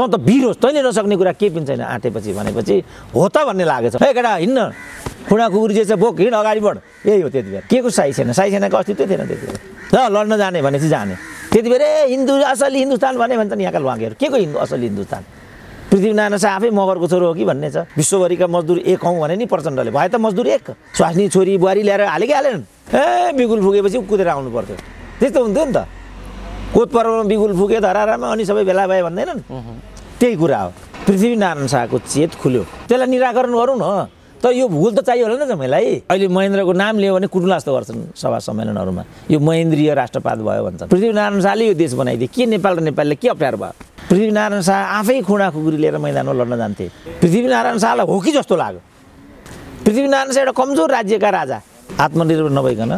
त वीर होस्, तैँले नसक्ने कुरा केही पनि छैन आँटेपछि भनेपछि हो त भन्ने लागेछ। हे केटा हिँड्न, खुँडा कुकुर जे छ बोक हिँड अगाडि बढ, यही हो त्यति बेला। के को साई सेनाको अस्तित्व थिएन त्यति बेला। ल लड्न जाने भनेपछि जाने। त्यति बेला हिन्दू असली हिन्दुस्तान भने भन्छ नि यहाँका लुवाङ्गेहरू। के को हिन्दू असली हिन्दुस्तान? पृथ्वीनारायण शाह आफै मगरको छोरो हो कि भन्ने छ। विश्वभरिका मजदुर एक हौँ भने नि प्रचण्डले, भए त मजदुर एक। स्वास्नी छोरी बुहारी ल्याएर हालेकै हालेनन्। बिगुल फुकेपछि कुदेर आउनु पर्थ्यो, त्यस्तो हुन्थ्यो नि त। कोत पर्वमा बिगुल फुके धरारामा अनि सबै भेला भए भन्दैनन्, त्यही कुरा हो। पृथ्वीनारायण शाहको चेत खुल्यो, त्यसलाई निराकरण गरौँ न। तर यो भूगोल त चाहियो होला नि त मलाई। अहिले महेन्द्रको नाम लियो भने कुटुला जस्तो गर्छन् सभा सम्मेलनहरूमा, यो महेन्द्रीय राष्ट्रपात भयो भन्छ। पृथ्वीनारायण शाहले यो देश बनाइदिए, के नेपाल र नेपालले के अप्ठ्यारो भयो? पृथ्वीनारायण शाह आफै खुँडा खुकुरी लिएर मैदानमा लड्न जान्थे। पृथ्वीनारायण शाहलाई हो कि जस्तो लाग्यो। पृथ्वीनारायण शाह एउटा कमजोर राज्यका राजा, आत्मनिर्भर नभइकन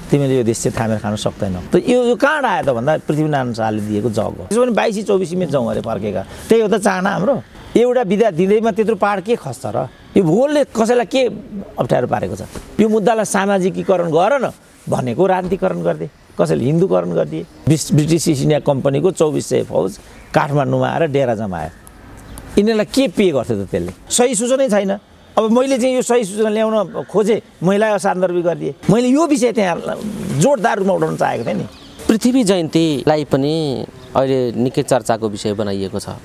तिमीले यो देश चाहिँ थामेर खान सक्दैनौ। त यो कहाँ आयो त भन्दा पृथ्वीनारायण शाहले दिएको जग हो। त्यसो भने 22-24 जाउँ अरे फर्केका, त्यही हो त चाहना हाम्रो। एउटा विधा दिँदैमा त्यत्रो पहाड के खस्छ र? यो भूगोलले कसैलाई के अप्ठ्यारो पारेको छ? यो मुद्दालाई सामाजिकीकरण गर न भनेको राजनीतिकरण गरिदिए, कसैले हिन्दूकरण गरिदिए। ब्रिटिस इस्ट इन्डिया कम्पनीको 2400 फौज काठमाडौँमा आएर डेरा जमायो। यिनीहरूलाई के पे गर्थ्यो त त्यसले? सही सूचनै छैन। अब मैले चाहिँ यो सही सूचना ल्याउन खोजेँ, महिला सान्दर्भिक गरिदिएँ। मैले यो विषय त्यहाँ जोडदार रूपमा उठाउन चाहेको थिएँ नि। पृथ्वी जयन्तीलाई पनि अहिले निकै चर्चाको विषय बनाइएको छ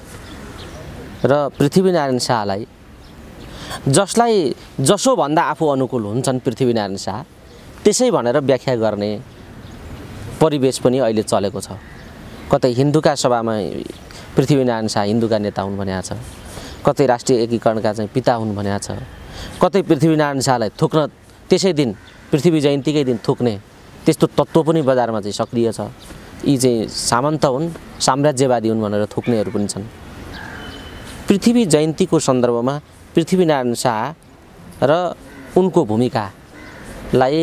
र पृथ्वीनारायण शाहलाई, जसलाई जसोभन्दा आफू अनुकूल हुन्छन् पृथ्वीनारायण शाह, त्यसै भनेर व्याख्या गर्ने परिवेश पनि अहिले चलेको छ। कतै हिन्दूका सभामा पृथ्वीनारायण शाह हिन्दूका नेता हुन् भनेको छ, कतै राष्ट्रिय एकीकरणका चाहिँ पिता हुन् भनेको छ, कतै पृथ्वीनारायण शाहलाई थुक्न त्यसै दिन पृथ्वी जयन्तीकै दिन थुक्ने त्यस्तो तत्त्व पनि बजारमा चाहिँ सक्रिय छ। यी चाहिँ सामन्त हुन्, साम्राज्यवादी हुन् भनेर थुक्नेहरू पनि छन्। पृथ्वी जयन्तीको सन्दर्भमा पृथ्वीनारायण शाह र उनको भूमिकालाई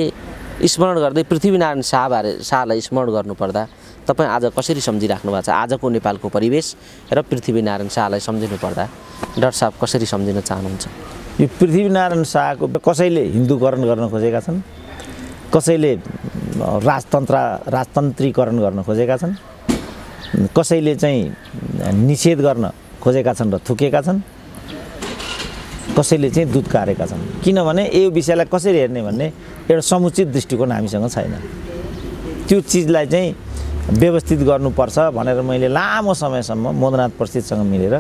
स्मरण गर्दै पृथ्वीनारायण शाहलाई स्मरण गर्नुपर्दा तपाईँ आज कसरी सम्झिराख्नु भएको छ? आजको नेपालको परिवेश र पृथ्वीनारायण शाहलाई सम्झिनु पर्दा डाक्टर साहब कसरी सम्झिन चाहनुहुन्छ? यो पृथ्वीनारायण शाहको कसैले हिन्दूकरण गर्न खोजेका छन्, कसैले राजतन्त्रीकरण गर्न खोजेका छन्, कसैले चाहिँ निषेध गर्न खोजेका छन् र थुकेका छन्, कसैले चाहिँ दुध कारेका छन्। किनभने यो विषयलाई कसरी हेर्ने भन्ने एउटा समुचित दृष्टिकोण हामीसँग छैन। त्यो चिजलाई चाहिँ व्यवस्थित गर्नुपर्छ भनेर मैले लामो समयसम्म मदननाथ प्रसिद्धसँग मिलेर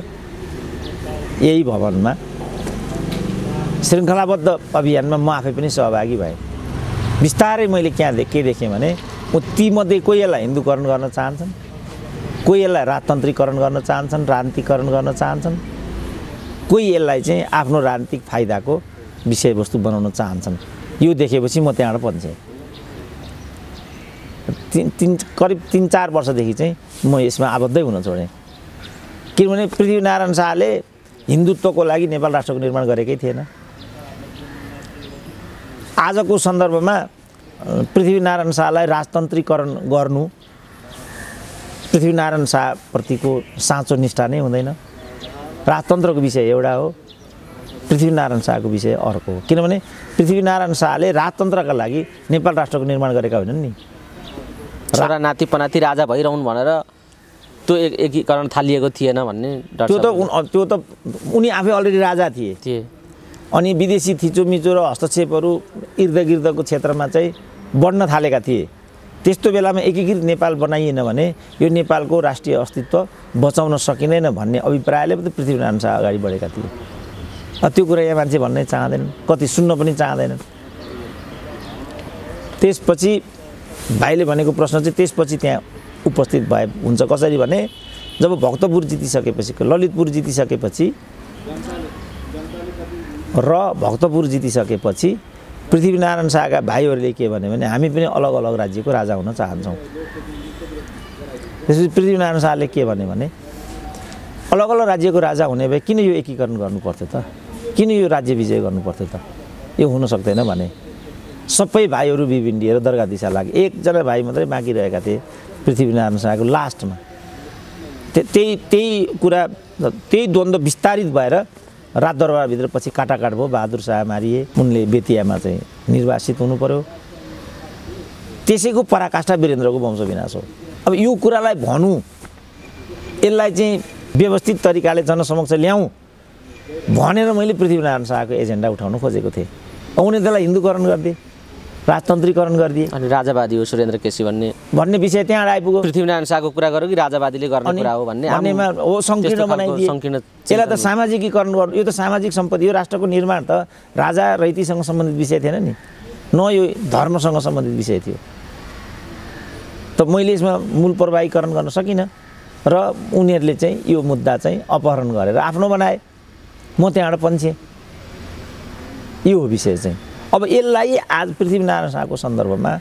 यही भवनमा श्रृङ्खलाबद्ध अभियानमा म आफै पनि सहभागी भएँ। बिस्तारै मैले के देखेँ भने तीमध्ये कोही यसलाई हिन्दूकरण गर्न चाहन्छन्, कोही यसलाई राजतन्त्रीकरण गर्न चाहन्छन्, राजनीतिकरण गर्न चाहन्छन्, कोही यसलाई चाहिँ आफ्नो राजनीतिक फाइदाको विषयवस्तु बनाउन चाहन्छन्। यो देखेपछि म त्यहाँबाट पन्छेँ। करिब 3-4 वर्षदेखि चाहिँ म यसमा आबद्धै हुन छोडेँ। किनभने पृथ्वीनारायण शाहले हिन्दुत्वको लागि नेपाल राष्ट्रको निर्माण गरेकै थिएन। आजको सन्दर्भमा पृथ्वीनारायण शाहलाई राजतन्त्रीकरण गर्नु पृथ्वीनारायण शाहप्रतिको साँचो निष्ठा नै हुँदैन। राजतन्त्रको विषय एउटा हो, पृथ्वीनारायण शाहको विषय अर्को हो। किनभने पृथ्वीनारायण शाहले राजतन्त्रका लागि नेपाल राष्ट्रको निर्माण गरेका होइनन् नि। छोरा नाति पनाति राजा भइरहन् भनेर त्यो एकीकरण थालिएको थिएन भन्ने त्यो त उनी आफै अलरेडी राजा थिए। अनि विदेशी थिचोमिचो र हस्तक्षेपहरू इर्दगिर्दको क्षेत्रमा चाहिँ बढ्न थालेका थिए। त्यस्तो बेलामा एकीकृत नेपाल बनाइएन भने यो नेपालको राष्ट्रिय अस्तित्व बचाउन सकिँदैन भन्ने अभिप्रायले पनि पृथ्वीनारायण शाह अगाडि बढेका थिए। त्यो कुरा यहाँ मान्छे भन्नै चाहँदैनन्, कति सुन्न पनि चाहँदैनन्। त्यसपछि भाइले भनेको प्रश्न चाहिँ त्यसपछि त्यहाँ उपस्थित भए हुन्छ कसरी भने जब भक्तपुर जितिसकेपछि, ललितपुर जितिसकेपछि र भक्तपुर जितिसकेपछि पृथ्वीनारायण शाहका भाइहरूले के भने हामी पनि अलग अलग राज्यको राजा हुन चाहन्छौँ। त्यसपछि पृथ्वीनारायण शाहले के भने अलग अलग राज्यको राजा हुने भए किन यो एकीकरण गर्नु पर्थ्यो त, किन यो राज्य विजय गर्नु पर्थ्यो त, यो हुन सक्दैन भने सबै भाइहरू बिबिन्डिएर दरगाह दिशा लागे। एकजना भाइ मात्रै बाँकी रहेका थिए पृथ्वीनारायण शाहको लास्टमा। त्यही कुरा, त्यही द्वन्द्व विस्तारित भएर राजदरबारभित्र पछि काटाकाट भयो, बहादुर शाह मारिए, उनले बेतियामा चाहिँ निर्वासित हुनु पर्यो। त्यसैको पराकाष्ठा वीरेन्द्रको वंश विनाश हो। अब यो कुरालाई भनौँ, यसलाई चाहिँ व्यवस्थित तरिकाले जनसमक्ष ल्याउँ भनेर मैले पृथ्वीनारायण शाहको एजेन्डा उठाउन खोजेको थिएँ। उनले त्यसलाई हिन्दूकरण गरिदिए, राजतन्त्रीकरण गरिदिए। अनि राजावादी हो सुरेन्द्र केसी भन्ने विषय त्यहाँ आइपुग्यो। पृथ्वीनारायण शाहको कुरा गरौँ कि राजावादीले गर्ने कुरा हो भन्नेमा हो सङ्कीर्ण बनाइदिए। यसलाई त सामाजिकीकरण गर्नु, यो त सामाजिक सम्पत्ति हो। राष्ट्रको निर्माण त राजा रैतीसँग सम्बन्धित विषय थिएन नि, न यो धर्मसँग सम्बन्धित विषय थियो। त मैले यसमा मूल प्रवाहीकरण गर्न सकिनँ र उनीहरूले चाहिँ यो मुद्दा चाहिँ अपहरण गरेर आफ्नो बनाए। म त्यहाँबाट पन्छेँ। यो हो विषय चाहिँ। अब यसलाई आज पृथ्वीनारायण शाहको सन्दर्भमा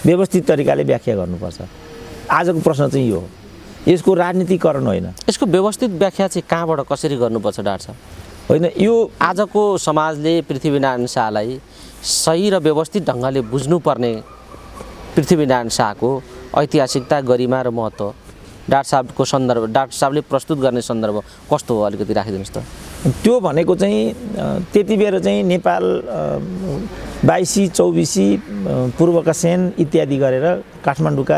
व्यवस्थित तरिकाले व्याख्या गर्नुपर्छ। आजको प्रश्न चाहिँ यो हो, यसको राजनीतिकरण होइन। यसको व्यवस्थित व्याख्या चाहिँ कहाँबाट कसरी गर्नुपर्छ डाक्टर साहब? होइन, यो आजको समाजले पृथ्वीनारायण शाहलाई सही र व्यवस्थित ढङ्गले बुझ्नुपर्ने पृथ्वीनारायण शाहको ऐतिहासिकता, गरिमा र महत्त्व डाक्टर साहबको सन्दर्भ, डाक्टर साहबले प्रस्तुत गर्ने सन्दर्भ कस्तो हो अलिकति राखिदिनुहोस् त। त्यो भनेको चाहिँ त्यति बेर चाहिँ नेपाल 22 24 पूर्वका सेन इत्यादि गरेर काठमाडौँका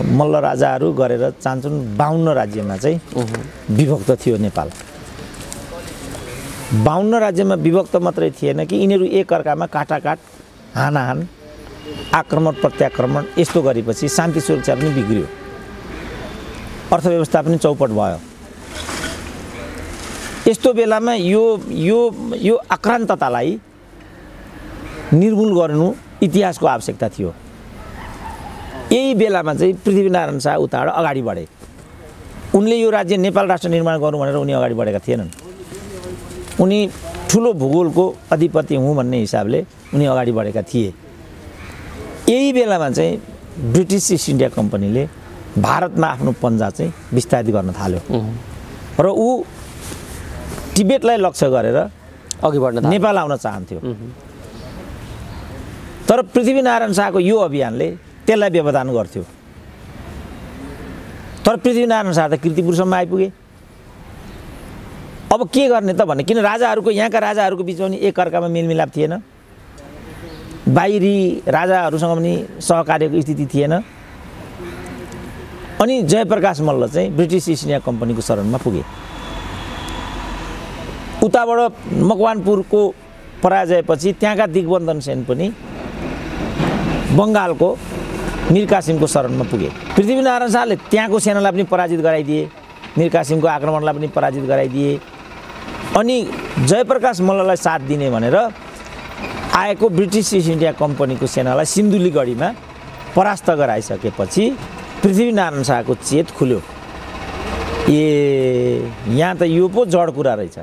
मल्ल राजाहरू गरेर चान्चुन 52 राज्यमा चाहिँ विभक्त थियो नेपाल। 52 राज्यमा विभक्त मात्रै थिएन कि यिनीहरू एकअर्कामा काटाकाट, हानाहान, आक्रमण प्रत्याक्रमण यस्तो गरेपछि शान्ति सुरक्षा पनि बिग्रियो, अर्थव्यवस्था पनि चौपट भयो। यस्तो बेलामा यो आक्रान्ततालाई निर्मूल गर्नु इतिहासको आवश्यकता थियो। यही बेलामा चाहिँ पृथ्वीनारायण शाह उताबाट अगाडि बढे। उनले यो राज्य नेपाल राष्ट्र निर्माण गरौँ भनेर उनी अगाडि बढेका थिएनन्। उनी ठुलो भूगोलको अधिपति हुँ भन्ने हिसाबले उनी अगाडि बढेका थिए। यही बेलामा चाहिँ ब्रिटिस इस्ट इन्डिया कम्पनीले भारतमा आफ्नो पन्जा चाहिँ विस्तारित गर्न थाल्यो र ऊ तिब्बतलाई लक्ष्य गरेर अघि बढ्न नेपाल आउन चाहन्थ्यो। तर पृथ्वीनारायण शाहको यो अभियानले त्यसलाई व्यवधान गर्थ्यो। तर पृथ्वीनारायण शाह त कीर्तिपुरसम्म आइपुगे। अब के गर्ने त भने, किन राजाहरूको, यहाँका राजाहरूको बिचमा पनि एकअर्कामा मेलमिलाप थिएन, बाहिरी राजाहरूसँग पनि सहकार्यको स्थिति थिएन। अनि जयप्रकाश मल्ल चाहिँ ब्रिटिस इस्ट इन्डिया कम्पनीको शरणमा पुगे। उताबाट मकवानपुरको पराजयपछि त्यहाँका दिग्बन्धन सेन पनि बङ्गालको मीर कासिमको शरणमा पुगे। पृथ्वीनारायण शाहले त्यहाँको सेनालाई पनि पराजित गराइदिए, मीर कासिमको आक्रमणलाई पनि पराजित गराइदिए। अनि जयप्रकाश मल्ललाई साथ दिने भनेर आएको ब्रिटिस इस्ट इन्डिया कम्पनीको सेनालाई सिन्धुलीगढीमा परास्त गराइसकेपछि पृथ्वीनारायण शाहको चेत खुल्यो। यहाँ त यो पो जड कुरा रहेछ।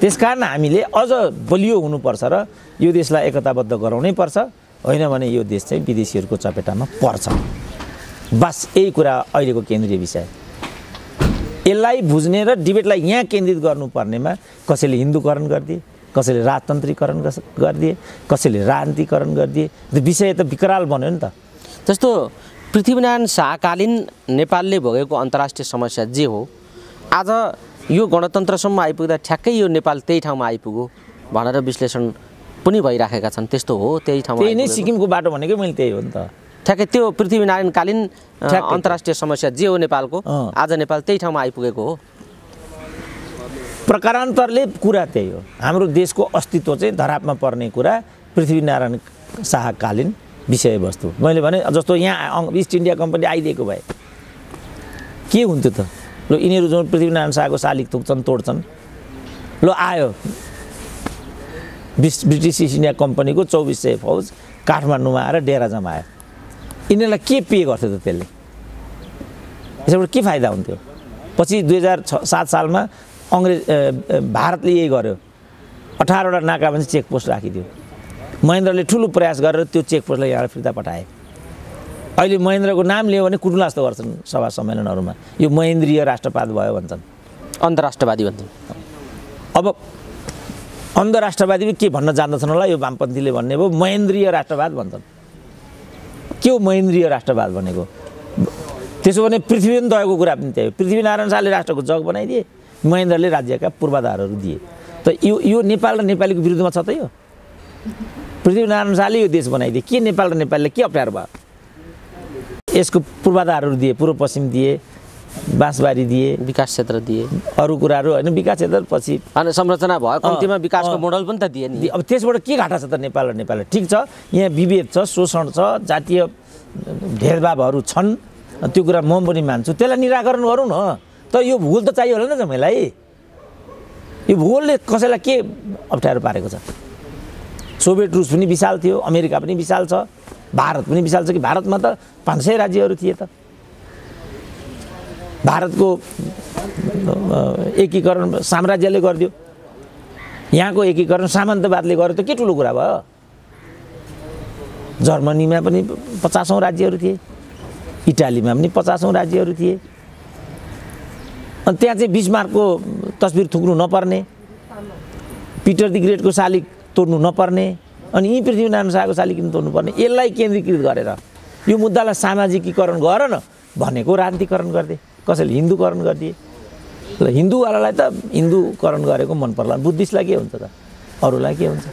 त्यसकारण हामीले अझ बलियो हुनुपर्छ र यो देशलाई एकताबद्ध गराउनै पर्छ, होइन भने यो देश चाहिँ विदेशीहरूको चपेटामा पर्छ। बस यही कुरा अहिलेको केन्द्रीय विषय। यसलाई बुझ्ने र डिबेटलाई यहाँ केन्द्रित गर्नुपर्नेमा कसैले हिन्दूकरण गरिदिए, कसैले राजतन्त्रीकरण गरिदिए, कसैले राजनीतिकरण गरिदिए। त्यो विषय त विकराल बन्यो नि त। जस्तो पृथ्वीनारायण शाहकालीन नेपालले भोगेको अन्तर्राष्ट्रिय समस्या जे हो, आज यो गणतन्त्रसम्म आइपुग्दा ठ्याक्कै यो नेपाल त्यही ठाउँमा आइपुग्यो भनेर विश्लेषण पनि भइराखेका छन्। त्यस्तो हो, त्यही ठाउँमा। त्यही नै सिक्किमको बाटो भनेकै मैले त्यही हो नि त। ठ्याक्कै त्यो पृथ्वीनारायणकालीन अन्तर्राष्ट्रिय समस्या जे हो नेपालको, आज नेपाल त्यही ठाउँमा आइपुगेको हो। प्रकारान्तरले कुरा त्यही हो। हाम्रो देशको अस्तित्व चाहिँ धरापमा पर्ने कुरा पृथ्वीनारायण शाहकालीन विषयवस्तु। मैले भने जस्तो यहाँ इस्ट इन्डिया कम्पनी आइदिएको भए के हुन्थ्यो त? ल यिनीहरू जो पृथ्वीनारायण शाहको शालिग थुक्छन्, तोड्छन्, ल आयो ब्रिटिस इस्ट इन्डिया कम्पनीको 2400 फौज काठमाडौँमा आएर डेरा जमायो। यिनीहरूलाई के पे गर्थ्यो त? त्यसले यसबाट के फाइदा हुन्थ्यो? पछि 2007 सालमा भारतले यही गर्यो। 18वटा नाकामा चाहिँ चेकपोस्ट राखिदियो। महेन्द्रले ठुलो प्रयास गरेर त्यो चेकपोस्टलाई यहाँ फिर्ता पठाए। अहिले महेन्द्रको नाम लियो भने कुटुला जस्तो गर्छन् सभा सम्मेलनहरूमा, यो महेन्द्रीय राष्ट्रवाद भयो भन्छन्, अन्धराष्ट्रवादी भन्छन्। अब अन्धराष्ट्रवादी के भन्न जान्दछन् होला? यो वामपन्थीले भन्ने भयो महेन्द्रीय राष्ट्रवाद भन्छन्। के हो महेन्द्रीय राष्ट्रवाद भनेको? त्यसो भने पृथ्वी पनि दएको कुरा पनि त्यही हो। पृथ्वीनारायण शाहले राष्ट्रको जग बनाइदिए, महेन्द्रले राज्यका पूर्वाधारहरू दिए। त यो नेपाल र नेपालीको विरुद्धमा छ त? यो पृथ्वीनारायण शाहले यो देश बनाइदिए, के नेपाल र नेपालले के अप्ठ्यारो भयो? यसको पूर्वाधारहरू दिए, पूर्व पश्चिम दिए, बाँसबारी दिए, विकास क्षेत्र दिए, अरू कुराहरू होइन। विकास क्षेत्र पछि अनि संरचना भयो, कम्तीमा विकासको मोडल पनि त दिए नि। अब त्यसबाट के घाटा छ त नेपाल र नेपाललाई? ठिक छ, यहाँ विभेद छ, शोषण छ, जातीय भेदभावहरू छन्, त्यो कुरा म पनि मान्छु, त्यसलाई निराकरण गरौँ न। तर यो भूगोल त चाहियो होला नि तपाईँलाई। यो भूगोलले कसैलाई के अप्ठ्यारो पारेको छ? सोभियत रुस पनि विशाल थियो, अमेरिका पनि विशाल छ, भारत पनि विशाल छ कि? भारतमा त 500 राज्यहरू थिए त। भारतको एकीकरण साम्राज्यले गरिदियो, यहाँको एकीकरण सामन्तवादले गर्यो त के ठुलो कुरा भयो? जर्मनीमा पनि 50औं राज्यहरू थिए, इटालीमा पनि 50औं राज्यहरू थिए। अनि त्यहाँ चाहिँ बिस्मार्कको तस्बिर थुक्नु नपर्ने, पिटर द ग्रेटको शालिग तोड्नु नपर्ने, अनि यी पृथ्वीनारायण शाहको शालिग किन तोड्नु पर्ने? यसलाई केन्द्रीकृत गरेर यो मुद्दालाई सामाजिकीकरण गर न भनेको राजनीतिकरण गर्दै कसैले हिन्दूकरण गरिदिए। ल हिन्दूवालालाई त हिन्दूकरण गरेको मन पर्ला, बुद्धिस्टलाई के हुन्छ त? अरूलाई के हुन्छ त?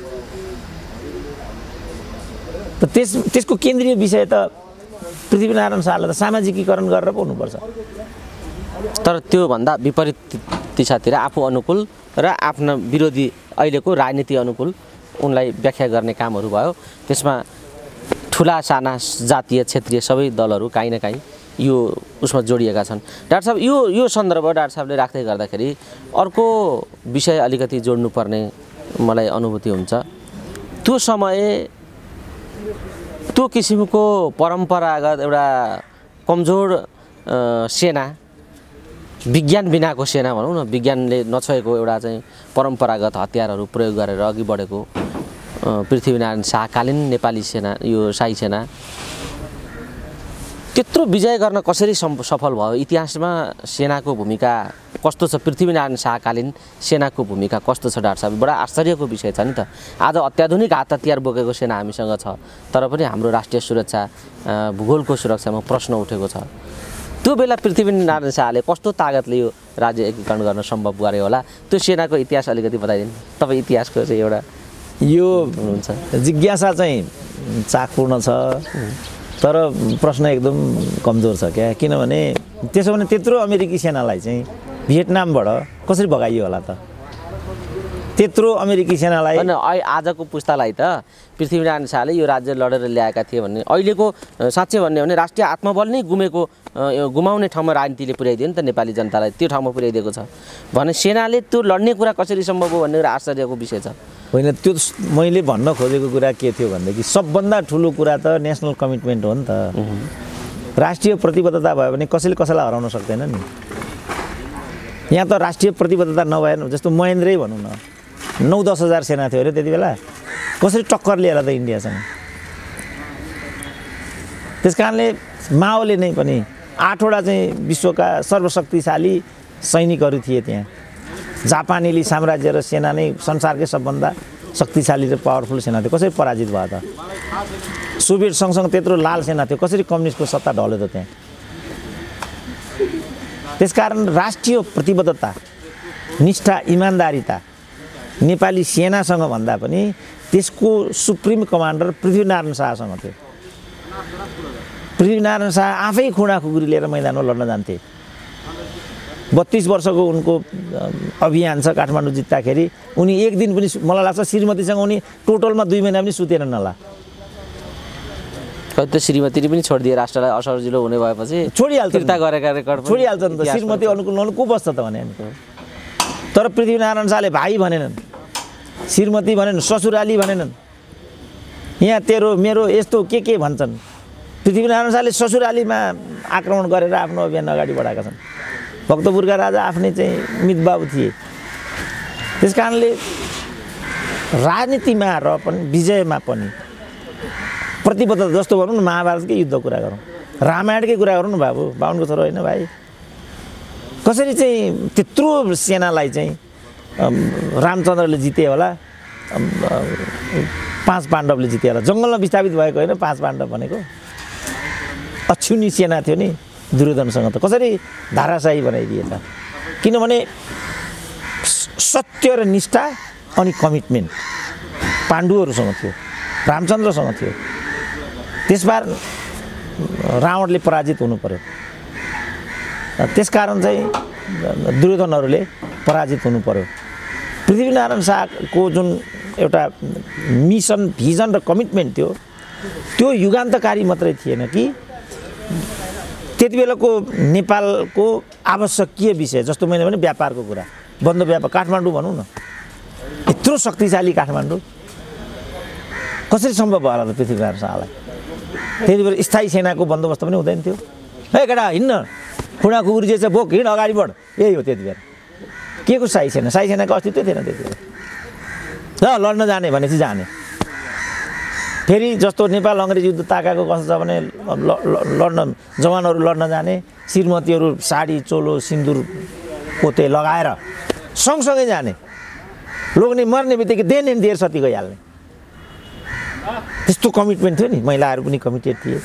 त्यसको केन्द्रीय विषय त पृथ्वीनारायण शाहलाई त सामाजिकीकरण गरेर पो हुनुपर्छ। तर त्योभन्दा विपरीत दिशातिर आफू अनुकूल र आफ्ना विरोधी अहिलेको राजनीति अनुकूल उनलाई व्याख्या गर्ने कामहरू भयो। त्यसमा ठुला साना जातीय क्षेत्रीय सबै दलहरू काहीँ न काहीँ यो उसमा जोडिएका छन्। डाक्टर साहब, यो सन्दर्भ डाक्टर साहबले राख्दै गर्दाखेरि अर्को विषय अलिकति जोड्नुपर्ने मलाई अनुभूति हुन्छ। त्यो समय त्यो किसिमको परम्परागत एउटा कमजोर सेना, विज्ञान बिनाको सेना भनौँ न, विज्ञानले नछोएको एउटा चाहिँ परम्परागत हतियारहरू प्रयोग गरेर अघि बढेको पृथ्वीनारायण शाहकालीन नेपाली सेना, यो शाही सेना त्यत्रो विजय गर्न कसरी सफल भयो? इतिहासमा सेनाको भूमिका कस्तो छ? पृथ्वीनारायण शाहकालीन सेनाको भूमिका कस्तो छ? डाक्टर साहब, बडा आश्चर्यको विषय छ नि त। आज अत्याधुनिक हात हतियार बोकेको सेना हामीसँग छ, तर पनि हाम्रो राष्ट्रिय सुरक्षा, भूगोलको सुरक्षामा प्रश्न उठेको छ। त्यो बेला पृथ्वीनारायण शाहले कस्तो तागतले यो राज्य एकीकरण गर्न सम्भव गरे होला? त्यो सेनाको इतिहास अलिकति बताइदिनु। तपाईँ इतिहासको चाहिँ एउटा यो हुनुहुन्छ, जिज्ञासा चाहिँ चाखपूर्ण छ, तर प्रश्न एकदम कमजोर छ क्या। किनभने त्यसो भने त्यत्रो अमेरिकी सेनालाई चाहिँ भियतनामबाट कसरी भगाइयो होला त? त्यत्रो अमेरिकी सेनालाई होइन, आजको पुस्तालाई त पृथ्वीनारायण शाहले यो राज्य लडेर ल्याएका थिए भन्ने, अहिलेको साँच्चै भन्ने भने राष्ट्रिय आत्मबल नै गुमाउने ठाउँमा राजनीतिले पुर्याइदियो नि त नेपाली जनतालाई, त्यो ठाउँमा पुर्याइदिएको छ भने सेनाले त्यो लड्ने कुरा कसरी सम्भव हो भन्ने आश्चर्यको विषय छ। होइन, त्यो मैले भन्न खोजेको कुरा के थियो भनेदेखि सबभन्दा ठुलो कुरा त नेसनल कमिटमेन्ट हो नि त। राष्ट्रिय प्रतिबद्धता भयो भने कसैले कसैलाई हराउन सक्दैन नि। यहाँ त राष्ट्रिय प्रतिबद्धता नभएन, जस्तो महेन्द्रै भनौँ न, 9-10 हजार सेना थियो अरे त्यति बेला, कसरी टक्कर लिएर त इन्डियासँग? त्यस कारणले माओले नै पनि 8वटा चाहिँ विश्वका सर्वशक्तिशाली सैनिकहरू थिए त्यहाँ। जापानेली साम्राज्य र सेना नै संसारकै सबभन्दा शक्तिशाली र पावरफुल सेना थियो, कसरी पराजित भयो त? सोभियत सँगसँग त्यत्रो लाल सेना थियो, कसरी कम्युनिस्टको सत्ता ढल्यो त त्यहाँ? त्यसकारण राष्ट्रिय प्रतिबद्धता, निष्ठा, इमान्दारिता नेपाली सेनासँग भन्दा पनि त्यसको सुप्रिम कमान्डर पृथ्वीनारायण शाहसँग थियो। पृथ्वीनारायण शाह आफै खुँडा खुकुरी लिएर मैदानमा लड्न जान्थे। 32 वर्षको उनको अभियान छ काठमाडौँ जित्दाखेरि। उनी एक दिन पनि, मलाई लाग्छ श्रीमतीसँग उनी टोटलमा 2 महिना पनि सुतेनन् होला। कति त श्रीमतीले पनि छोडिदिए, राष्ट्रलाई असजिलो हुने भएपछि छोडिहाल्छ, फिर्ता गरेका रेकर्ड छोडिहाल्छ नि त। श्रीमती अनुकूल को बस्छ त भने? तर पृथ्वीनारायण शाहले भाइ भनेनन्, श्रीमती भनेनन्, ससुराली भनेनन्। यहाँ तेरो मेरो यस्तो के भन्छन्। पृथ्वीनारायण शाहले ससुरालीमा आक्रमण गरेर आफ्नो अभियान अगाडि बढाएका छन्। भक्तपुरका राजा आफ्नै चाहिँ मितबाबु थिए। त्यस कारणले राजनीतिमा र पनि विजयमा पनि प्रतिबद्धता, जस्तो भनौँ न महाभारतकै युद्धको कुरा गरौँ, रामायणकै कुरा गरौँ न बाबु, बाहुनको छोरो होइन भाइ, कसरी चाहिँ त्यत्रो सेनालाई चाहिँ रामचन्द्रले जिते होला, 5 पाण्डवले जिते होला। जङ्गलमा विस्थापित भएको होइन 5 पाण्डव भनेको, अछुनी सेना थियो नि दुर्योधनसँग, त कसरी धाराशाही बनाइदिएछ? किनभने सत्य र निष्ठा अनि कमिटमेन्ट पाण्डुहरूसँग थियो, रामचन्द्रसँग थियो। त्यसबार रावणले पराजित हुनु पर्यो। त्यसकारण चाहिँ दुर्योधनहरूले पराजित हुनु पर्यो। पृथ्वीनारायण शाहको जुन एउटा मिसन भिजन र कमिटमेन्ट थियो त्यो युगान्तकारी मात्रै थिएन कि त्यति बेलाको नेपालको आवश्यकीय विषय, जस्तो मैले भने व्यापारको कुरा, बन्द व्यापार, काठमाडौँ भनौँ न, यत्रो शक्तिशाली काठमाडौँ कसरी सम्भव भयो होला त पृथ्वीनारायण शाहलाई? त्यति बेला स्थायी सेनाको बन्दोबस्त पनि हुँदैन थियो। हे केटा हिँड्न, खुँडा कुकुरी जे छ बोक, हिँड अगाडि बढ, यही हो त्यति बेला। के को शाही सेना? शाही सेनाको अस्तित्व थिएन त्यति बेला। ल लड्न जाने भनेपछि जाने। फेरि जस्तो नेपाल अङ्ग्रेज युद्ध ताकाको कस्तो छ भने लड्न जवानहरू लड्न जाने, श्रीमतीहरू साडी चोलो सिन्दुर पोते लगाएर सँगसँगै जाने, लोग्ने मर्ने बित्तिकै देन एन्ड देयर सती गइहाल्ने, त्यस्तो कमिटमेन्ट थियो नि। महिलाहरू पनि कमिटेड थिए,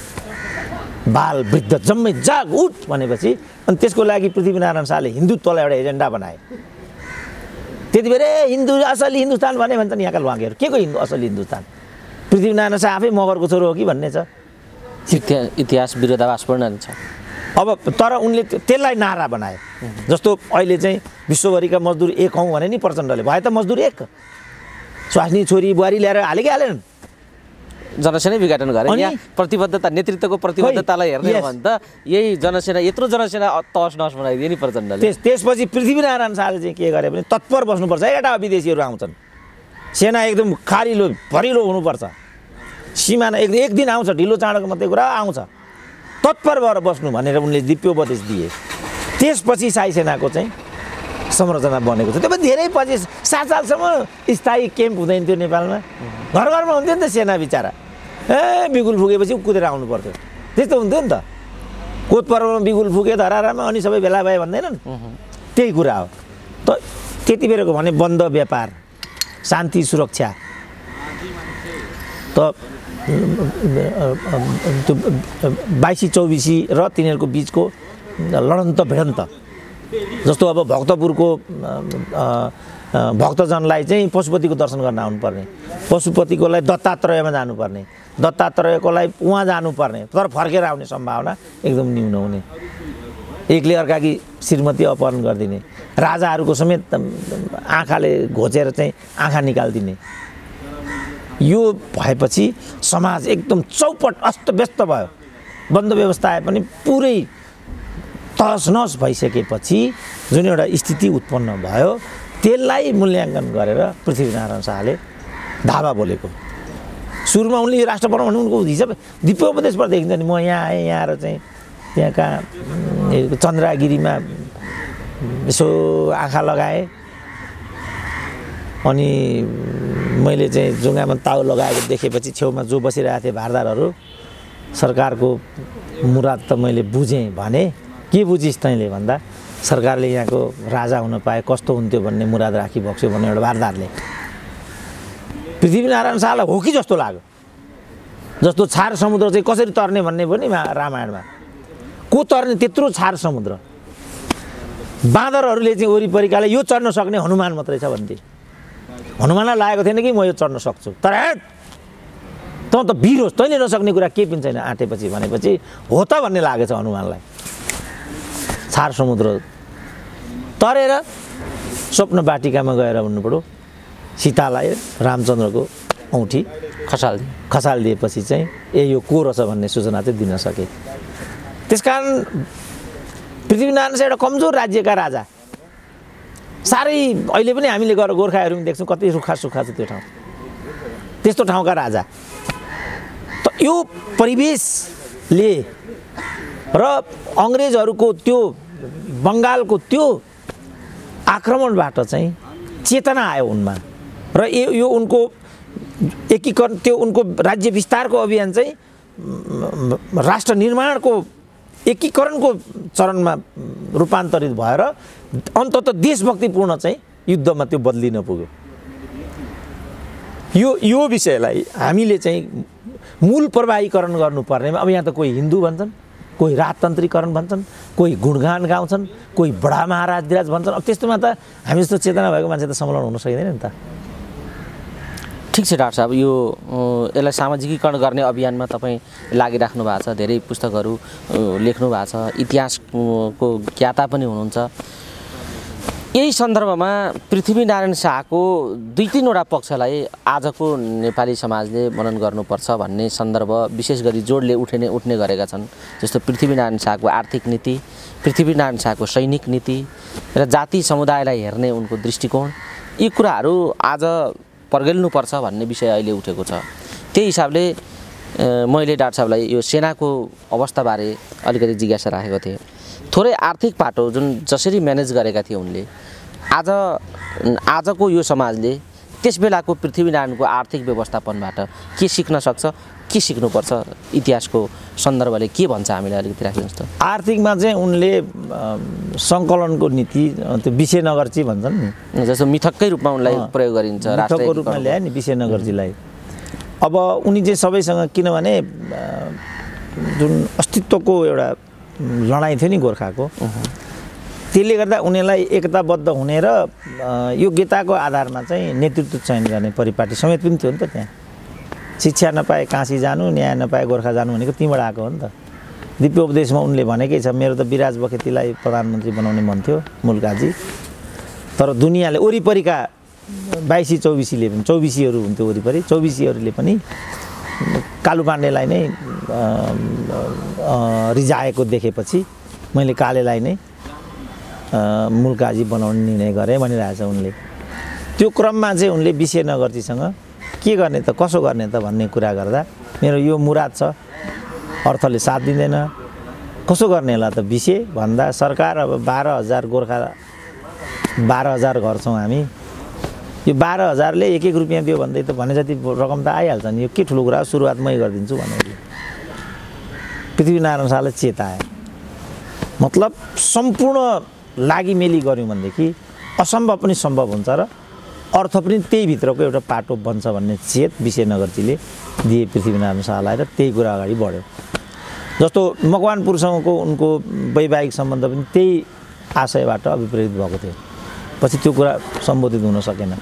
बाल वृद्ध जम्मै जाग उठ भनेपछि। अनि त्यसको लागि पृथ्वीनारायण शाहले हिन्दुत्वलाई एउटा एजेन्डा बनाए। त्यति बेला हिन्दू असली हिन्दुस्तान भने भन्छन् यहाँका लुवाङ्गेहरू, के को हिन्दू असली हिन्दुस्तान? पृथ्वीनारायण शाह आफै मगरको छोरो हो कि भन्ने छ। इतिहास विरोधाभासपूर्ण छ। अब तर उनले त्यसलाई नारा बनाए। जस्तो अहिले चाहिँ विश्वभरिका मजदुर एक हौँ भने नि प्रचण्डले, भए त मजदुर एक, स्वास्नी छोरी बुहारी ल्याएर हालेकै हालेनन्, जनसेना विघटन गरे। यहाँ प्रतिबद्धता, नेतृत्वको प्रतिबद्धतालाई हेर्ने हो भने त यही जनसेना, यत्रो जनसेना तहस नहस बनाइदिए नि प्रचण्डले। त्यसपछि पृथ्वीनारायण शाहले चाहिँ के गरे भने तत्पर बस्नुपर्छ। एउटा विदेशीहरू आउँछन्, सेना एकदम खारिलो भरिलो हुनुपर्छ, सिमाना एक दिन आउँछ, ढिलो चाँडोको मात्रै कुरा आउँछ, तत्पर भएर बस्नु भनेर उनले दिप्योपदेश दिए। त्यसपछि शाही सेनाको चाहिँ संरचना बनेको थियो। त्यसपछि धेरै पछि 7 सालसम्म स्थायी क्याम्प हुँदैन थियो नेपालमा, घर घरमा हुन्थ्यो नि त सेना बिचरा। बिगुल फुकेपछि कुदेर आउनु पर्थ्यो, त्यस्तो हुन्थ्यो नि त। कोत पर्वमा बिगुल फुके धरारामा अनि सबै भेला भए भन्दैनन्, त्यही कुरा हो। त त्यति बेलाको भने बन्द व्यापार, शान्ति सुरक्षा, त 22-24 र तिनीहरूको बिचको लडन्त भिडन्त। जस्तो अब भक्तपुरको भक्तजनलाई चाहिँ पशुपतिको दर्शन गर्न आउनुपर्ने, पशुपतिकोलाई दत्तात्रेयमा जानुपर्ने, दत्तात्रेयकोलाई उहाँ जानुपर्ने, तर फर्केर आउने सम्भावना एकदम न्यून हुने, एकले अर्काकी श्रीमती अपहरण गरिदिने, राजाहरूको समेत आँखाले घोचेर चाहिँ आँखा निकालिदिने। यो भएपछि समाज एकदम चौपट अस्तव्यस्त भयो। बन्द व्यवस्था आए पनि पुरै तहस नहस भइसकेपछि जुन एउटा स्थिति उत्पन्न भयो त्यसलाई मूल्याङ्कन गरेर पृथ्वीनारायण शाहले धावा बोलेको। सुरुमा उनले राष्ट्र बनाउनु भने उनको हिसाब दिप्योपदेशबाट देखिन्छ नि। म यहाँ आएँ, यहाँ आएर चाहिँ त्यहाँका चन्द्रगिरीमा यसो आँखा लगाएँ, अनि मैले चाहिँ जुङ्गामा ताउ लगाएको देखेपछि छेउमा जो बसिरहेको थिए भारदारहरू, सरकारको मुराद त मैले बुझेँ भने। के बुझिस् तैँले भन्दा सरकारले यहाँको राजा हुन पाए कस्तो हुन्थ्यो भन्ने मुराद राखी बक्स्यो भन्ने एउटा भारदारले। पृथ्वीनारायण शाहलाई हो कि जस्तो लाग्यो। जस्तो छार समुद्र चाहिँ कसरी तर्ने भन्ने भयो नि रामायणमा, को तर्ने त्यत्रो छार समुद्र, बाँदरहरूले चाहिँ वरिपरिकालाई यो चढ्न सक्ने हनुमान मात्रै छ भन्थे। हनुमानलाई लागेको थिएन कि म यो चढ्न सक्छु, तर त त वीर होस्, तैँले नसक्ने कुरा के पनि छैन आँटेपछि भनेपछि हो त भन्ने लागेछ हनुमानलाई। छार समुद्र तरेर स्वप्न बाटिकामा गएर भन्नु पऱ्यो, सीतालाई रामचन्द्रको औँठी खसालिदिएपछि चाहिँ यो को रहेछ भन्ने सूचना चाहिँ दिन सके। त्यसकारण पृथ्वीनारायण चाहिँ एउटा कमजोर राज्यका राजा, साह्रै अहिले पनि हामीले गएर गोर्खाहरू पनि देख्छौँ कति रुखा सुखा छ त्यो ठाउँ, त्यस्तो ठाउँका राजा। त यो परिवेशले र अङ्ग्रेजहरूको त्यो बङ्गालको त्यो आक्रमणबाट चाहिँ चेतना आयो उनमा, र यो उनको एकीकरण, त्यो उनको राज्य विस्तारको अभियान चाहिँ राष्ट्र निर्माणको एकीकरणको चरणमा रूपान्तरित भएर अन्ततः देशभक्तिपूर्ण चाहिँ युद्धमा त्यो बदलिन पुग्यो। यो विषयलाई हामीले चाहिँ मूल प्रवाहीकरण गर्नुपर्नेमा अब यहाँ त कोही हिन्दू भन्छन्, कोही राजतन्त्रीकरण भन्छन्, कोही गुणगान गाउँछन्, कोही बडा महाराज विराज भन्छन्। अब त्यस्तोमा त हामी जस्तो चेतना भएको मान्छे त संलग्न हुन सक्दैन नि त। ठिक छ डाक्टर साहब, यो यसलाई सामाजिकीकरण गर्ने अभियानमा तपाईँ लागिराख्नु भएको छ, धेरै पुस्तकहरू लेख्नु भएको छ, इतिहासको ज्ञाता पनि हुनुहुन्छ। यही सन्दर्भमा पृथ्वीनारायण शाहको 2-3वटा पक्षलाई आजको नेपाली समाजले मनन गर्नुपर्छ भन्ने सन्दर्भ विशेष गरी जोडले उठ्ने गरेका छन्। जस्तो पृथ्वीनारायण शाहको आर्थिक नीति, पृथ्वीनारायण शाहको सैनिक नीति र जाति समुदायलाई हेर्ने उनको दृष्टिकोण, यी कुराहरू आज पर्गेल्नुपर्छ भन्ने विषय अहिले उठेको छ। त्यही हिसाबले मैले डाक्टर साहबलाई यो सेनाको अवस्थाबारे अलिकति जिज्ञासा राखेको थिएँ। थोरै आर्थिक पाटो जुन जसरी म्यानेज गरेका थिए उनले, आजको यो समाजले त्यस बेलाको पृथ्वीनारायणको आर्थिक व्यवस्थापनबाट के सिक्न सक्छ, के सिक्नुपर्छ, इतिहासको सन्दर्भले के भन्छ हामीलाई अलिकति राखिदिनुहोस् त। आर्थिकमा चाहिँ उनले सङ्कलनको नीति, त्यो विशेनगरजी भन्छन् नि, जस्तो मिथककै रूपमा उनलाई प्रयोग गरिन्छ, मिथकको रूपमा ल्याए नि विशेनगरजीलाई। अब उनी चाहिँ सबैसँग, किनभने जुन अस्तित्वको एउटा लडाइँ थियो नि गोर्खाको, त्यसले गर्दा उनीहरूलाई एकताबद्ध हुने र योग्यताको आधारमा चाहिँ नेतृत्व चयन गर्ने परिपाटी समेत पनि थियो नि त। त्यहाँ शिक्षा नपाए काशी जानु, न्याय नपाए गोर्खा जानु भनेको त्यहीँबाट आएको हो नि त। दिव्योपदेशमा उनले भनेकै छ, मेरो त विराज बखेतीलाई प्रधानमन्त्री बनाउने मन थियो मुल्काजी, तर दुनियाँले वरिपरिका 22-24ले पनि, 24हरू हुन्थ्यो वरिपरि, 24हरूले पनि कालु पाण्डेलाई नै रिजाएको देखेपछि मैले कालेलाई नै मुल्काजी बनाउने निर्णय गरेँ भनिरहेछ उनले। त्यो क्रममा चाहिँ उनले विशेनगरजीसँग के गर्ने त, कसो गर्ने त भन्ने कुरा गर्दा मेरो यो मुराद छ, अर्थले साथ दिँदैन, कसो गर्ने होला त विषय भन्दा सरकार अब 12,000 गोर्खा, 12,000 घर छौँ हामी, यो 12,000ले 1-1 रुपियाँ दियो भन्दै त भने जति रकम त आइहाल्छ नि, यो के ठुलो कुरा, सुरुवात मै गरिदिन्छु भनेर पृथ्वीनारायण शाहले चेताए। मतलब सम्पूर्ण लागिमेली गऱ्यौँ भनेदेखि असम्भव पनि सम्भव हुन्छ र अर्थ पनि त्यही भित्रको एउटा पाटो बन्छ भन्ने चेत विशेनगरजीले दिए पृथ्वीनारायण शाहलाई, र त्यही कुरा अगाडि बढ्यो। जस्तो मकवानपुरसँगको उनको वैवाहिक सम्बन्ध पनि त्यही आशयबाट अभिप्रेरित भएको थियो, पछि त्यो कुरा सम्बोधित हुन सकेन।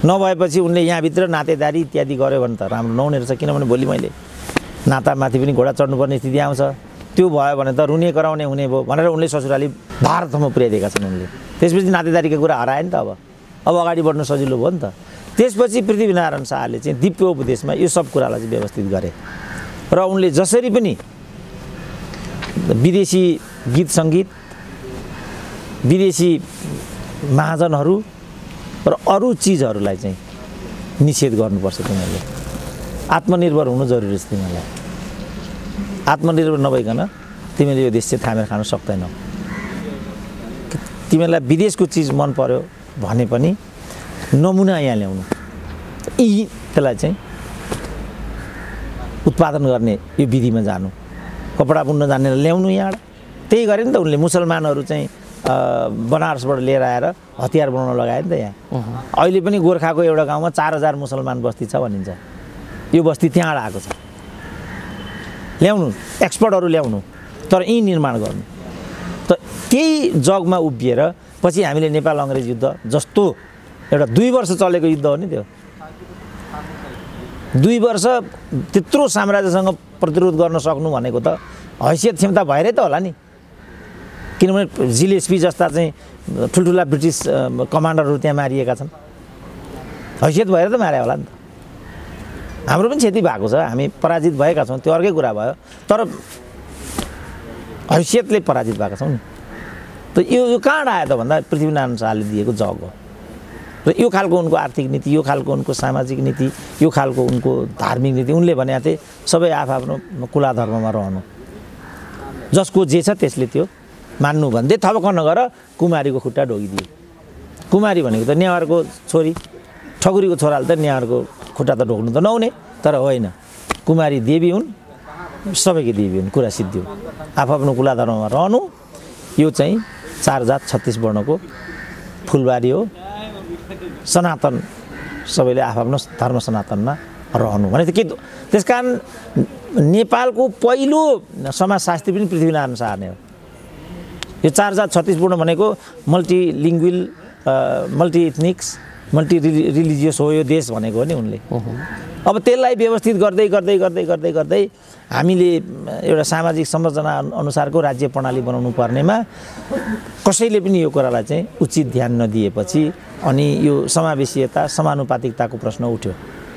नभएपछि उनले यहाँभित्र नातेदारी इत्यादि गर्यो भने त राम्रो नहुने रहेछ, किनभने भोलि मैले नातामाथि पनि घोडा चढ्नुपर्ने स्थिति आउँछ, त्यो भयो भने त रुने कराउने हुने भयो भनेर उनले ससुराली भारतसम्म पुर्याइदिएका छन् उनले। त्यसपछि नातेदारीको कुरा हरायो नि त। अब अगाडि बढ्नु सजिलो भयो नि त। त्यसपछि पृथ्वीनारायण शाहले चाहिँ दिव्योपदेशमा यो सब कुरालाई चाहिँ व्यवस्थित गरे र उनले जसरी पनि विदेशी गीत सङ्गीत, विदेशी महाजनहरू र अरू चिजहरूलाई चाहिँ निषेध गर्नुपर्छ, तिमीहरूले आत्मनिर्भर हुनु जरुरी छ। तिमीहरूलाई आत्मनिर्भर नभइकन तिमीले यो देश चाहिँ थामेर खान सक्दैनौ। तिमीहरूलाई विदेशको चिज मन पर्यो भने पनि नमुना यहाँ ल्याउनु, त्यसलाई चाहिँ उत्पादन गर्ने यो विधिमा जानु, कपडा बुन्न जानेर ल्याउनु यहाँबाट। त्यही गरे नि त उनले। मुसलमानहरू चाहिँ बनारसबाट लिएर आएर हतियार बनाउन लगाए नि त यहाँ। अहिले पनि गोर्खाको एउटा गाउँमा 4,000 मुसलमान बस्ती छ भनिन्छ। यो बस्ती त्यहाँबाट आएको छ। ल्याउनु, एक्सपर्टहरू ल्याउनु, तर यहीँ निर्माण गर्नु। त त्यही जगमा उभिएर पछि हामीले नेपाल अङ्ग्रेज युद्ध जस्तो एउटा 2 वर्ष चलेको युद्ध हो नि त्यो। 2 वर्ष त्यत्रो साम्राज्यसँग प्रतिरोध गर्न सक्नु भनेको त हैसियत क्षमता भएरै त होला नि। किनभने जिलेस्पी जस्ता चाहिँ ठुल्ठुला ब्रिटिस कमान्डरहरू त्यहाँ मारिएका छन्, हैसियत भएर त मारे होला नि त। हाम्रो पनि क्षति भएको छ, हामी पराजित भएका छौँ, त्यो अर्कै कुरा भयो, तर हैसियतले पराजित भएका छौँ नि। त यो कहाँबाट आयो त भन्दा पृथ्वीनारायण शाहले दिएको जग हो। र यो खालको उनको आर्थिक नीति, यो खालको उनको सामाजिक नीति, यो खालको उनको धार्मिक नीति, उनले भनेका थिए सबै आफ्नो कुला धर्ममा रहनु, जसको जे छ त्यसले त्यो मान्नु भन्दै थपक्क नगर कुमारीको खुट्टा ढोगिदिए। कुमारी भनेको त नेवारको छोरी, ठकुरीको छोराले त नेवारको खुट्टा त ढोक्नु त नहुने, तर होइन, कुमारी देवी हुन्, सबैको देवी हुन्, कुरा सिद्धियो। आफ्नो कुला धर्ममा रहनु, यो चाहिँ 4 जात 36 वर्णको फुलबारी हो। सनातन सबैले आफ्नो धर्म सनातनमा रहनु भने के। त्यसकारण नेपालको पहिलो समाजशास्त्री पनि पृथ्वीनारायण शाह नै हो। यो 4 जात 36 वर्ण भनेको मल्टिलिङ्गुअल, मल्टिएथनिक्स मल्टी रिलिजियस हो यो देश भनेको हो नि उनले। अब त्यसलाई व्यवस्थित गर्दै गर्दै गर्दै गर्दै गर्दै हामीले एउटा सामाजिक संरचना अनुसारको राज्य प्रणाली बनाउनु पर्नेमा कसैले पनि यो कुरालाई चाहिँ उचित ध्यान नदिएपछि अनि यो समावेशीयता समानुपातिकताको प्रश्न उठ्यो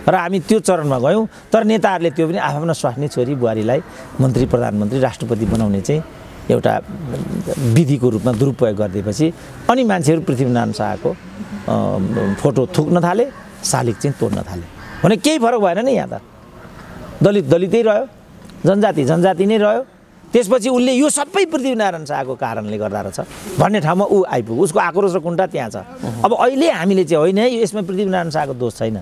र हामी त्यो चरणमा गयौँ। तर नेताहरूले त्यो पनि आफ्नो स्वास्नी छोरी बुहारीलाई मन्त्री प्रधानमन्त्री राष्ट्रपति बनाउने चाहिँ एउटा विधिको रूपमा दुरुपयोग गरिदिएपछि अनि मान्छेहरू पृथ्वीनारायण शाहको फोटो थुक्न थाले, शालिग चाहिँ तोड्न थाले भने केही फरक भएन नि। यहाँ त दलित दलितै रह्यो, जनजाति जनजाति नै रह्यो। त्यसपछि उसले यो सबै पृथ्वीनारायण शाहको कारणले गर्दा रहेछ भन्ने ठाउँमा ऊ आइपुग्यो, उसको आक्रोश र कुण्ठा त्यहाँ छ। अब अहिले हामीले चाहिँ होइन है यसमा पृथ्वीनारायण शाहको दोष छैन,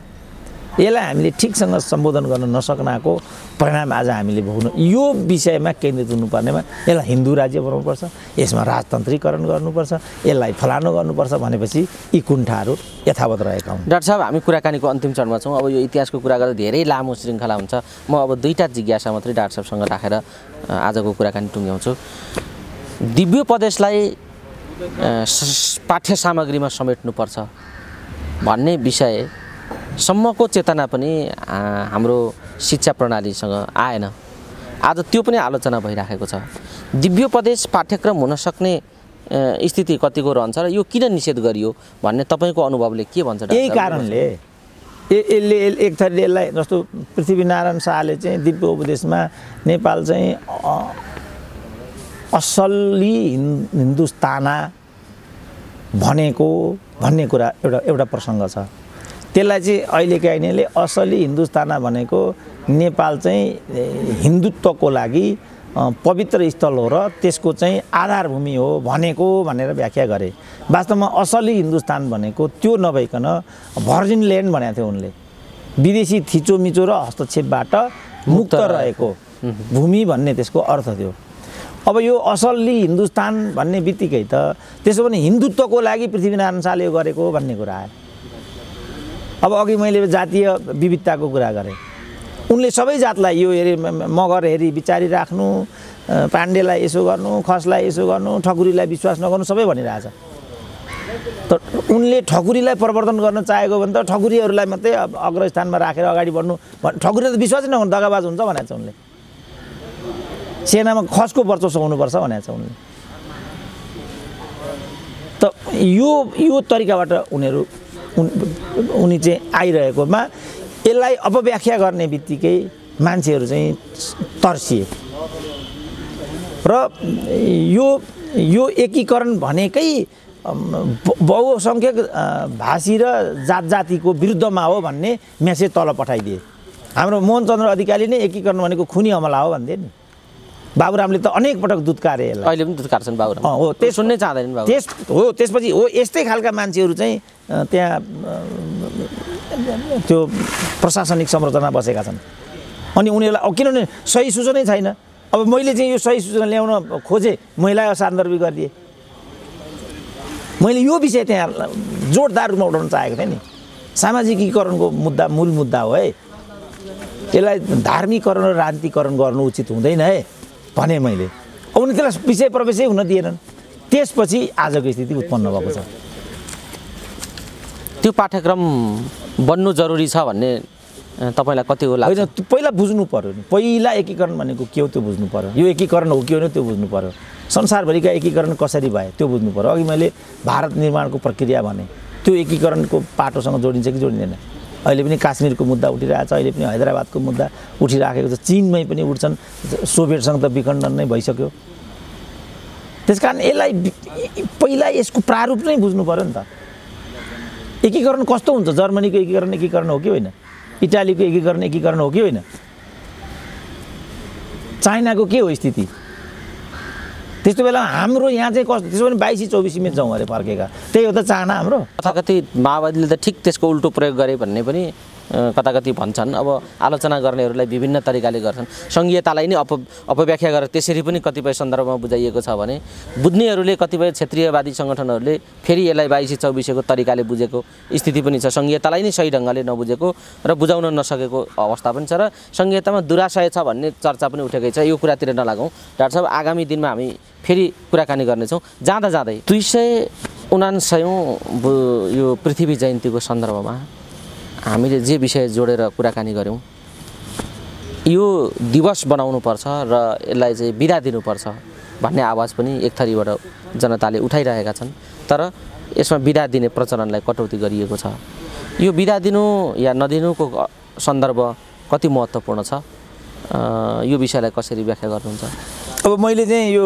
यसलाई हामीले ठिकसँग सम्बोधन गर्न नसक्नको परिणाम आज हामीले भोग्नु। यो विषयमा केन्द्रित हुनुपर्नेमा यसलाई हिन्दू राज्य बनाउनुपर्छ, यसमा राजतन्त्रीकरण गर्नुपर्छ, यसलाई फलानो गर्नुपर्छ भनेपछि यी कुण्ठाहरू यथावत रहेका हुन्। डाक्टर साहब, हामी कुराकानीको अन्तिम चरणमा छौँ। अब यो इतिहासको कुरा गर्दा धेरै लामो श्रृङ्खला हुन्छ। म अब दुईवटा जिज्ञासा मात्रै डाक्टर साहबसँग राखेर आजको कुराकानी टुङ्ग्याउँछु। दिव्योपदेशलाई पाठ्य सामग्रीमा समेट्नुपर्छ भन्ने विषयसम्मको चेतना पनि हाम्रो शिक्षा प्रणालीसँग आएन। आज त्यो पनि आलोचना भइराखेको छ। दिव्योपदेश पाठ्यक्रम हुन सक्ने स्थिति कतिको रहन्छ र यो किन निषेध गरियो भन्ने तपाईँको अनुभवले के भन्छ? यही कारणले यसले एक थरीले यसलाई जस्तो पृथ्वीनारायण शाहले चाहिँ दिव्योपदेशमा नेपाल चाहिँ असली हिन्दुस्ताना भनेको भन्ने कुरा एउटा प्रसङ्ग छ। त्यसलाई चाहिँ अहिलेका यिनीहरूले असली हिन्दुस्ताना भनेको नेपाल चाहिँ हिन्दुत्वको लागि पवित्र स्थल हो र त्यसको चाहिँ आधारभूमि हो भनेको भनेर व्याख्या गरे। वास्तवमा असली हिन्दुस्तान भनेको त्यो नभइकन भर्जिन ल्यान्ड भनेको थियो उनले, विदेशी थिचोमिचो र हस्तक्षेपबाट मुक्त रहेको भूमि भन्ने त्यसको अर्थ थियो। अब यो असली हिन्दुस्तान भन्ने बित्तिकै त त्यसो भने हिन्दुत्वको लागि पृथ्वीनारायण शाहले यो गरेको भन्ने कुरा आयो। अब अघि मैले जातीय विविधताको कुरा गरेँ, उनले सबै जातलाई यो हेरी मगर हेरी विचारी राख्नु, पाण्डेलाई यसो गर्नु, खसलाई यसो गर्नु, ठकुरीलाई विश्वास नगर्नु सबै भनिरहेछ। त उनले ठकुरीलाई प्रवर्धन गर्न चाहेको भने त ठकुरीहरूलाई मात्रै अग्रस्थानमा राखेर अगाडि बढ्नु, ठकुरीले त विश्वासै नगर्नु दगाबाज हुन्छ भनेको छ उनले। सेनामा खसको वर्चस्व हुनुपर्छ भनेको छ उनले। त यो तरिकाबाट उनी चाहिँ आइरहेकोमा यसलाई अपव्याख्या गर्ने बित्तिकै मान्छेहरू चाहिँ तर्सिए र यो एकीकरण भनेकै बहुसङ्ख्यक भाषी र जातजातिको विरुद्धमा हो भन्ने मेसेज तल पठाइदिए। हाम्रो मोहनचन्द्र अधिकारीले नै एकीकरण भनेको खुनी हमला हो भन्थे नि। बाबुरामले त अनेक पटक दुत्कारे यसलाई, अहिले पनि दुत्कारछन् बाबुराम। हो त्यस सुन्नै चाहँदैनन् बाबु। त्यसपछि हो यस्तै खालका मान्छेहरू चाहिँ त्यहाँ त्यो प्रशासनिक संरचना बसेका छन्। अनि उनीहरूलाई किनभने सही सूचनै छैन। अब मैले चाहिँ यो सही सूचना ल्याउन खोजेँ, महिलालाई असान्दर्भिक गरिदिएँ। मैले यो विषय त्यहाँ जोडदार रूपमा उठाउन चाहेको थिएँ नि। सामाजिकीकरणको मुद्दा मूल मुद्दा हो है, यसलाई धार्मिकरण र राजनीतिकरण गर्नु उचित हुँदैन है भने मैले। उनी त्यसलाई विषय प्रवेशै हुन दिएनन्। त्यसपछि आजको स्थिति उत्पन्न भएको छ। त्यो पाठ्यक्रम बन्नु जरुरी छ भन्ने तपाईँलाई कति हो लाग्छ? होइन, पहिला बुझ्नु पर्यो नि। पहिला एकीकरण भनेको के हो त्यो बुझ्नु पर्यो। यो एकीकरण हो कि होइन त्यो बुझ्नु पर्यो। संसारभरिका एकीकरण कसरी भए त्यो बुझ्नु पर्यो। अघि मैले भारत निर्माणको प्रक्रिया भने त्यो एकीकरणको पाटोसँग जोडिन्छ कि जोडिँदैन। अहिले पनि काश्मीरको मुद्दा उठिरहेको छ, अहिले पनि हैदराबादको मुद्दा उठिराखेको छ, चीनमै पनि उठ्छन्, सोभियतसँग त विखण्डन नै भइसक्यो। त्यसकारण यसलाई पहिला यसको प्रारूप नै बुझ्नु पर्यो नि त। एकीकरण कस्तो हुन्छ? जर्मनीको एकीकरण हो कि होइन? इटालीको एकीकरण हो कि होइन? चाइनाको के हो स्थिति? त्यस्तो बेला हाम्रो यहाँ चाहिँ कस्तो? त्यसो भने 22-24 जाउँ अरे फर्केका, त्यही हो त चाहना हाम्रो। कथाकथि माओवादीले त ठिक त्यसको उल्टो प्रयोग गरे भन्ने पनि कथाकथि भन्छन्। अब आलोचना गर्नेहरूलाई विभिन्न तरिकाले गर्छन्। सङ्घीयतालाई नै अपव्याख्या गरेर त्यसरी पनि कतिपय सन्दर्भमा बुझाइएको छ भने बुझ्नेहरूले कतिपय क्षेत्रीयवादी सङ्गठनहरूले फेरि यसलाई 22-24को तरिकाले बुझेको स्थिति पनि छ। सङ्घीयतालाई नै सही ढङ्गले नबुझेको र बुझाउन नसकेको अवस्था पनि छ र सङ्घीयतामा दुराशय छ भन्ने चर्चा पनि उठेकै छ। यो कुरातिर नलागौँ डाक्टर साहब, आगामी दिनमा हामी फेरि कुराकानी गर्नेछौँ। जाँदा 200 79औं यो पृथ्वी जयन्तीको सन्दर्भमा हामीले जे विषय जोडेर कुराकानी गऱ्यौँ, यो दिवस बनाउनुपर्छ र यसलाई चाहिँ बिदा दिनुपर्छ भन्ने आवाज पनि एक थरीबाट जनताले उठाइरहेका छन्। तर यसमा बिदा दिने प्रचलनलाई कटौती गरिएको छ। यो बिदा दिनु या नदिनुको सन्दर्भ कति महत्त्वपूर्ण छ, यो विषयलाई कसरी व्याख्या गर्नुहुन्छ? अब मैले चाहिँ यो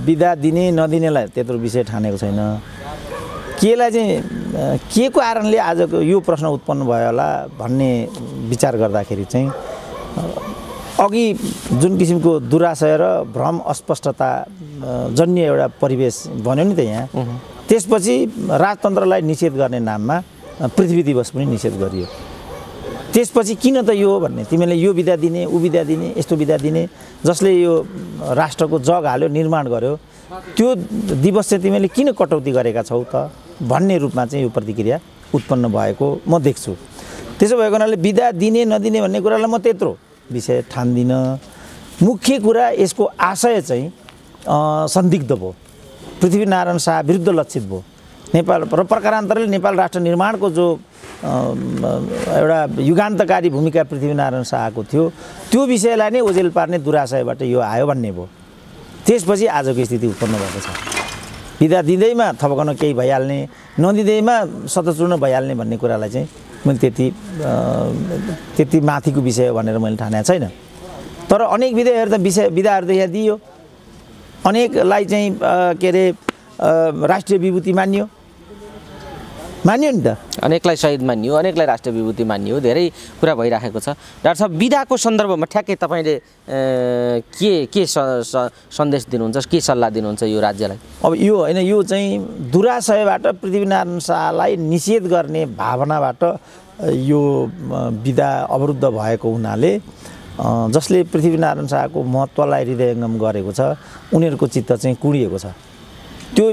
बिदा दिने नदिनेलाई त्यत्रो विषय ठानेको छैन। केलाई चाहिँ के को कारणले आजको यो प्रश्न उत्पन्न भयो होला भन्ने विचार गर्दाखेरि चाहिँ अघि जुन किसिमको दुराशय र भ्रम अस्पष्टता जन्य एउटा परिवेश बन्यो नि त यहाँ, त्यसपछि राजतन्त्रलाई निषेध गर्ने नाममा पृथ्वी दिवस पनि निषेध गरियो। त्यसपछि किन त यो भन्ने, तिमीले यो बिदा दिने, ऊ बिदा दिने, यस्तो बिदा दिने, जसले यो राष्ट्रको जग हाल्यो, निर्माण गर्यो, त्यो दिवस चाहिँ तिमीले किन कटौती गरेका छौ त भन्ने रूपमा चाहिँ यो प्रतिक्रिया उत्पन्न भएको म देख्छु। त्यसो भएको हुनाले बिदा दिने नदिने भन्ने कुरालाई म त्यत्रो विषय ठान्दिनँ। मुख्य कुरा यसको आशय चाहिँ संदिग्ध भयो, पृथ्वीनारायण शाह विरुद्ध लक्षित भयो। नेपाल र प्रकारान्तरले नेपाल राष्ट्र निर्माणको जो एउटा युगान्तकारी भूमिका पृथ्वीनारायण शाहको थियो, त्यो विषयलाई नै ओझेल पार्ने दुराशयबाट यो आयो भन्ने भयो। त्यसपछि आजको स्थिति उत्पन्न भएको छ। बिदा दिँदैमा थपकाउन केही भइहाल्ने, नदिँदैमा शतचूर्ण भइहाल्ने भन्ने कुरालाई चाहिँ मैले त्यति माथिको विषय भनेर मैले ठानेको छैन। तर अनेक विधाहरू त विधाहरू त यहाँ दियो, अनेकलाई चाहिँ के अरे राष्ट्रिय विभूति मानियो नि त, अनेकलाई शहीद मानियो, अनेकलाई राष्ट्रिय विभूति मानियो, धेरै कुरा भइराखेको छ। डाक्टर साहब, बिदाको सन्दर्भमा ठ्याक्कै तपाईँले के सन्देश दिनुहुन्छ, के सल्लाह दिनुहुन्छ यो राज्यलाई? अब यो होइन, यो चाहिँ दुराशयबाट पृथ्वीनारायण शाहलाई निषेध गर्ने भावनाबाट यो बिदा अवरुद्ध भएको हुनाले जसले पृथ्वीनारायण शाहको महत्त्वलाई हृदयङ्गम गरेको छ, उनीहरूको चित्त चाहिँ कुँडिएको छ। त्यो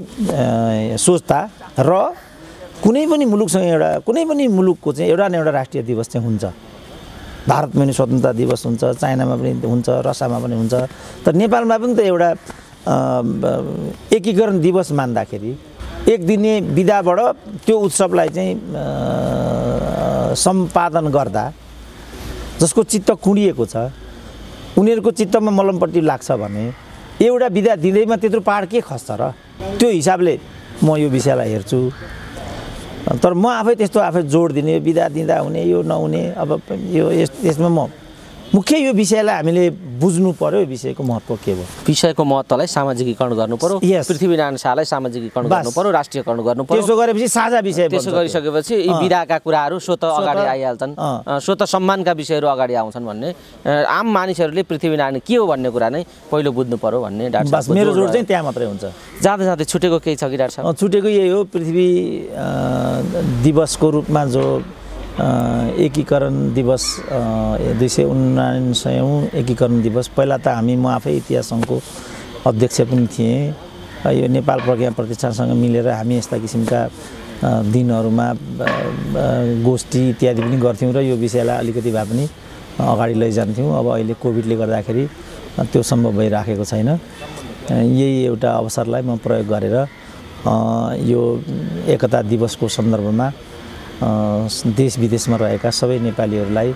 सोच्दा र कुनै पनि मुलुकसँग कुनै पनि मुलुकको चाहिँ एउटा न एउटा राष्ट्रिय दिवस चाहिँ हुन्छ। भारतमा पनि स्वतन्त्रता दिवस हुन्छ, चाइनामा पनि हुन्छ, रसियामा पनि हुन्छ, तर नेपालमा पनि त एउटा एकीकरण दिवस मान्दाखेरि एक दिने बिदाबाट त्यो उत्सवलाई चाहिँ सम्पादन गर्दा जसको चित्त कुँडिएको छ, उनीहरूको चित्तमा मलमपट्टि लाग्छ भने एउटा बिदा दिँदैमा त्यत्रो पहाड के खस्छ र? त्यो हिसाबले म यो विषयलाई हेर्छु। तर म आफै त्यस्तो आफै जोड दिने, बिदा दिँदा हुने, यो नहुने, अब यो यसमा म मुख्य यो विषयलाई हामीले बुझ्नु पर्यो। यो विषयको महत्त्व के हो? विषयको महत्त्वलाई सामाजिकीकरण गर्नु पर्यो, पृथ्वीनारायण शाहलाई सामाजिकीकरण गर्नु पर्यो, राष्ट्रियकरण गर्नु पर्यो। त्यसो गरेपछि साझा विषय, त्यसो गरिसकेपछि यी बिदाका कुराहरू स्वतः अगाडि आइहाल्छन्, स्वतः सम्मानका विषयहरू अगाडि आउँछन् भन्ने आम मानिसहरूले पृथ्वीनारायण के हो भन्ने कुरा नै पहिलो बुझ्नु पर्यो भन्ने डाक्टर साहब। मेरो जोड चाहिँ त्यहाँ मात्रै हुन्छ। जाँदै जाँदै छुटेको केही छ कि डाक्टर साहब? छुटेको यही हो, पृथ्वी दिवसको रूपमा जो एकीकरण दिवस 279औं एकीकरण दिवस, पहिला त म आफै इतिहास सङ्घको अध्यक्ष पनि थिएँ। यो नेपाल प्रज्ञा प्रतिष्ठानसँग मिलेर हामी यस्ता किसिमका दिनहरूमा गोष्ठी इत्यादि पनि गर्थ्यौँ र यो विषयलाई अलिकति भए पनि अगाडि लैजान्थ्यौँ। अब अहिले कोभिडले गर्दाखेरि त्यो सम्भव भइराखेको छैन। यही एउटा अवसरलाई म प्रयोग गरेर यो एकता दिवसको सन्दर्भमा देश विदेशमा रहेका सबै नेपालीहरूलाई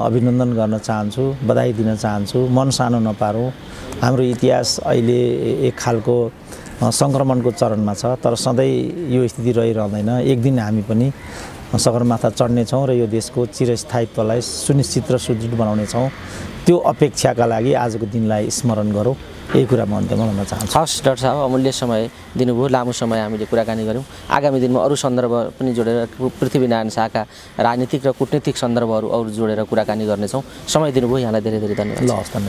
अभिनन्दन गर्न चाहन्छु, बधाई दिन चाहन्छु। मन सानो नपारौँ। हाम्रो इतिहास अहिले एक खालको सङ्क्रमणको चरणमा छ, तर सधैँ यो स्थिति रहिरहँदैन। एक दिन हामी पनि सगरमाथा चढ्नेछौँ र यो देशको चिरस्थायित्वलाई सुनिश्चित र सुदृढ बनाउनेछौँ। त्यो अपेक्षाका लागि आजको दिनलाई स्मरण गरौँ, यही कुरा म अन्त्यमा भन्न चाहन्छु। हस् डाक्टर साहब, अमूल्य समय दिनुभयो, लामो समय हामीले कुराकानी गऱ्यौँ। आगामी दिनमा अरू सन्दर्भ पनि जोडेर पृथ्वीनारायण शाहका राजनीतिक र कूटनीतिक सन्दर्भहरू अरू जोडेर कुराकानी गर्नेछौँ। समय दिनुभयो, यहाँलाई धेरै धेरै धन्यवाद। ल, हस्, धन्यवाद।